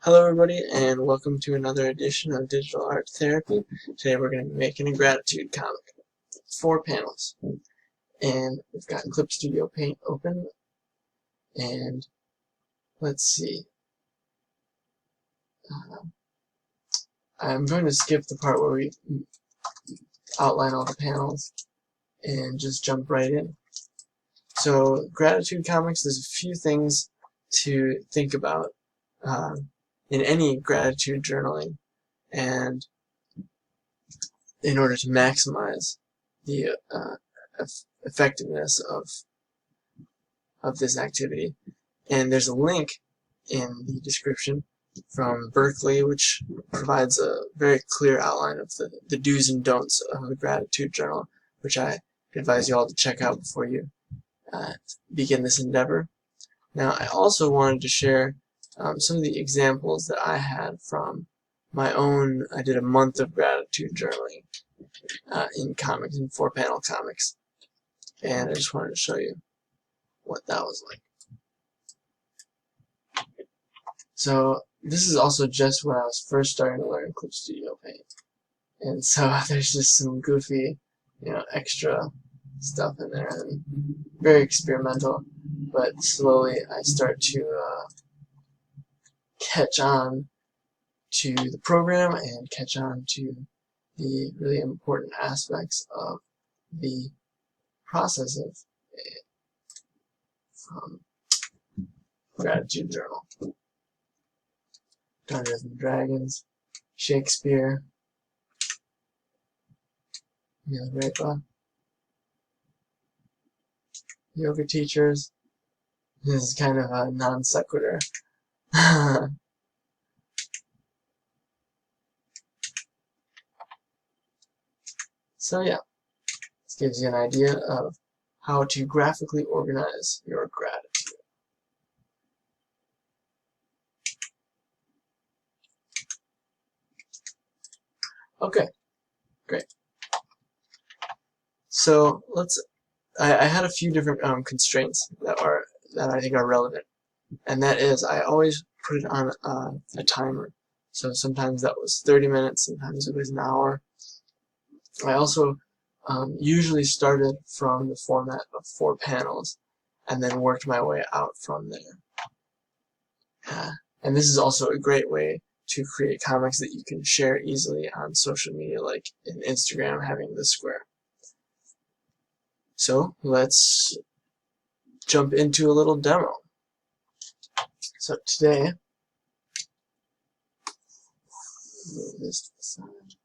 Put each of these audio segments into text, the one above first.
Hello everybody and welcome to another edition of Digital Art Therapy. Today we're going to be making a gratitude comic. 4 panels. And we've got Clip Studio Paint open. And let's see. I'm going to skip the part where we outline all the panels and just jump right in. So gratitude comics, there's a few things to think about in any gratitude journaling, and in order to maximize the effectiveness of this activity. And there's a link in the description from Berkeley, which provides a very clear outline of the do's and don'ts of a gratitude journal, which I advise you all to check out before you begin this endeavor. Now, I also wanted to share some of the examples that I had from my own. I did a month of gratitude journaling in comics, in 4-panel comics, and I just wanted to show you what that was like. So this is also just when I was first starting to learn Clip Studio Paint, and so there's just some goofy, extra stuff in there, and very experimental. But slowly I start to catch on to the program and catch on to the really important aspects of the process of a gratitude journal. Dungeons and Dragons, Shakespeare, Rapa, yoga teachers. This is kind of a non sequitur. So yeah, this gives you an idea of how to graphically organize your gratitude. Okay, great. So I had a few different constraints that I think are relevant, and that is I always put it on a timer. So sometimes that was 30 minutes, sometimes it was an hour. I also usually started from the format of 4 panels and then worked my way out from there. And this is also a great way to create comics that you can share easily on social media, like in Instagram having the square. So let's jump into a little demo. So today, move this to the side.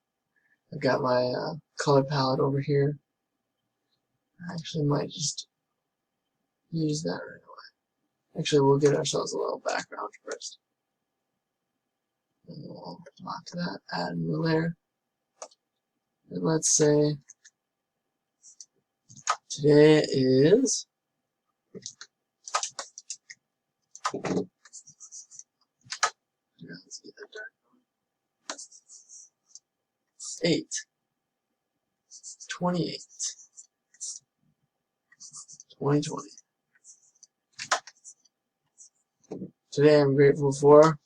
I've got my color palette over here. I actually might just use that right away. Actually, we'll get ourselves a little background first. And we'll lock that, add a new layer. And let's say today is let's get that dark. 8/28/2020. Today I'm grateful for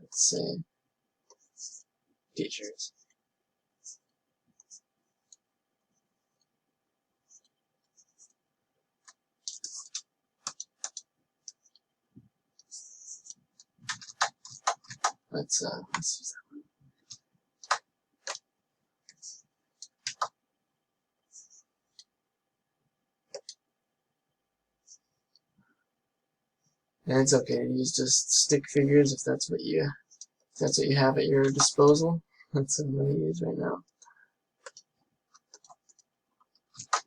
let's say teachers. Let's use that one. And it's okay to use just stick figures if that's what you have at your disposal. That's what I'm going to use right now.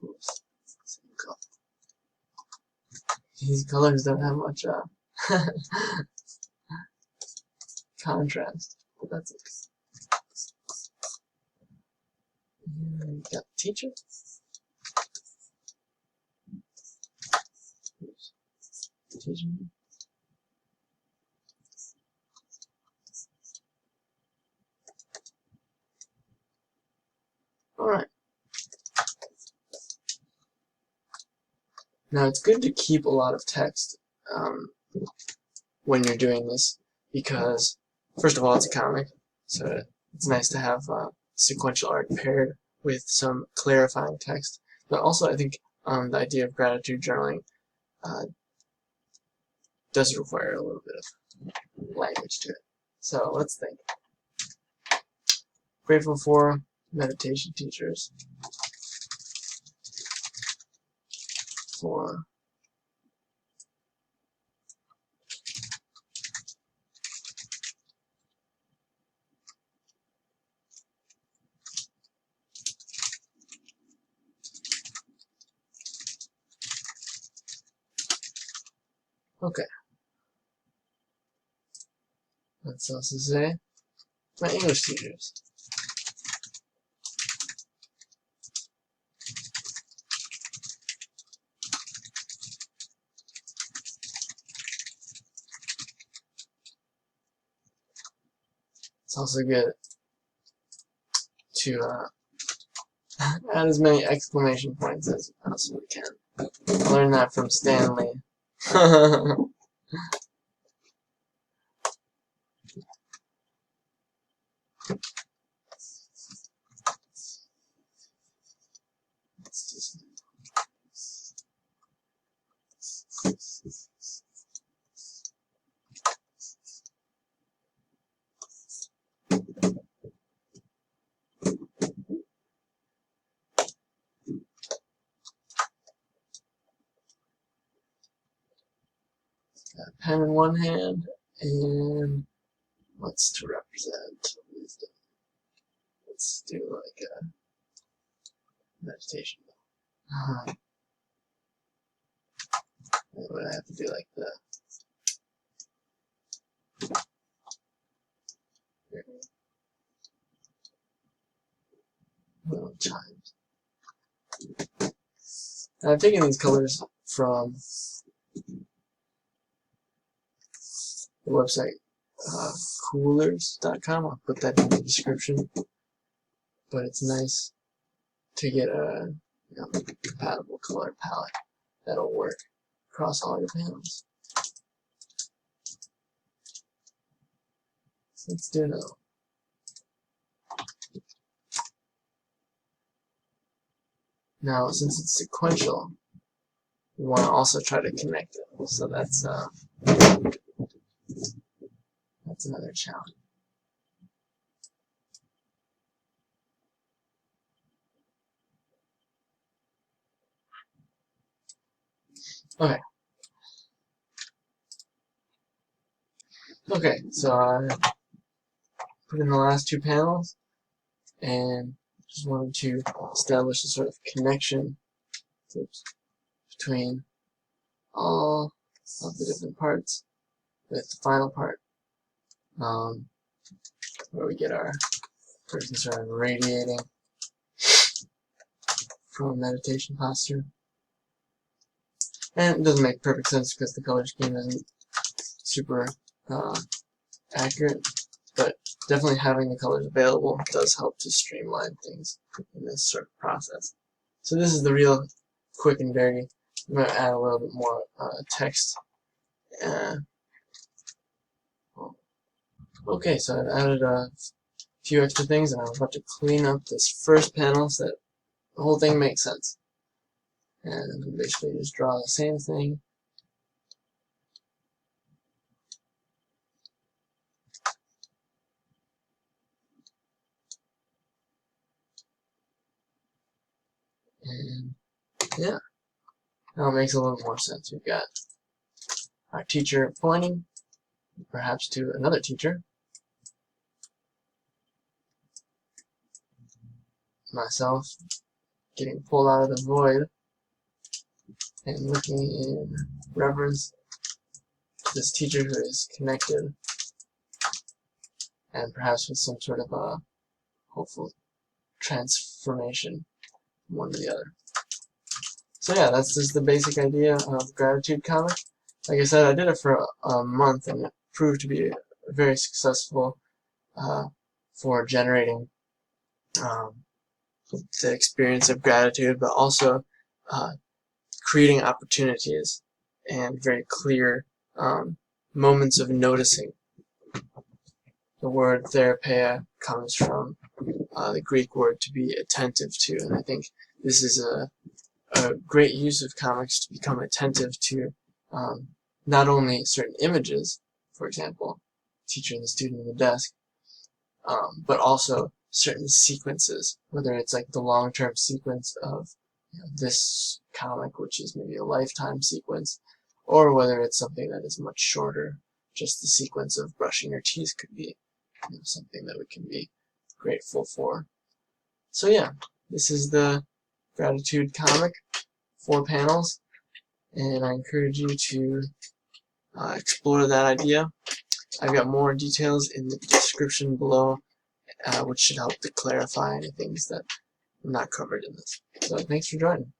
Oops. These colors don't have much contrast, but that's okay. And we got the teacher. Oops. Teacher. Alright. Now it's good to keep a lot of text when you're doing this, because first of all, it's a comic, so it's nice to have sequential art paired with some clarifying text. But also, I think the idea of gratitude journaling does require a little bit of language to it. So let's think. Grateful for meditation teachers, for okay. Let's also say my English teachers. It's also good to add as many exclamation points as you possibly can. I learned that from Stanley. Pen in one hand, and what's to represent wisdom? Let's do like a meditation. What would I have to do like that? Little chimes. And I've taken these colors from the website coolers.com. I'll put that in the description. But it's nice to get a compatible color palette that'll work across all your panels. So let's do now. Now, since it's sequential, we want to also try to connect it. So that's another challenge. Okay, so I put in the last two panels and just wanted to establish a sort of connection between all of the different parts with the final part, where we get our person sort of radiating from a meditation posture. And it doesn't make perfect sense because the color scheme isn't super accurate, but definitely having the colors available does help to streamline things in this sort of process. So this is the real quick and dirty. I'm going to add a little bit more text. Okay, so I've added a few extra things, and I'm about to clean up this first panel so that the whole thing makes sense. And basically just draw the same thing. And yeah, now it makes a little more sense. We've got our teacher pointing, perhaps to another teacher. Myself getting pulled out of the void and looking in reverence to this teacher who is connected, and perhaps with some sort of a hopeful transformation from one to the other. So yeah, that's just the basic idea of gratitude comic. Like I said, I did it for a month, and it proved to be very successful for generating the experience of gratitude, but also creating opportunities and very clear moments of noticing. The word therapeia comes from the Greek word to be attentive to, and I think this is a great use of comics to become attentive to not only certain images, for example, teacher and the student in the desk, but also certain sequences, whether it's like the long-term sequence of this comic, which is maybe a lifetime sequence, or whether it's something that is much shorter. Just the sequence of brushing your teeth could be something that we can be grateful for. So yeah, this is the gratitude comic, 4 panels, and I encourage you to explore that idea. I've got more details in the description below, which should help to clarify any things that are not covered in this. So thanks for joining.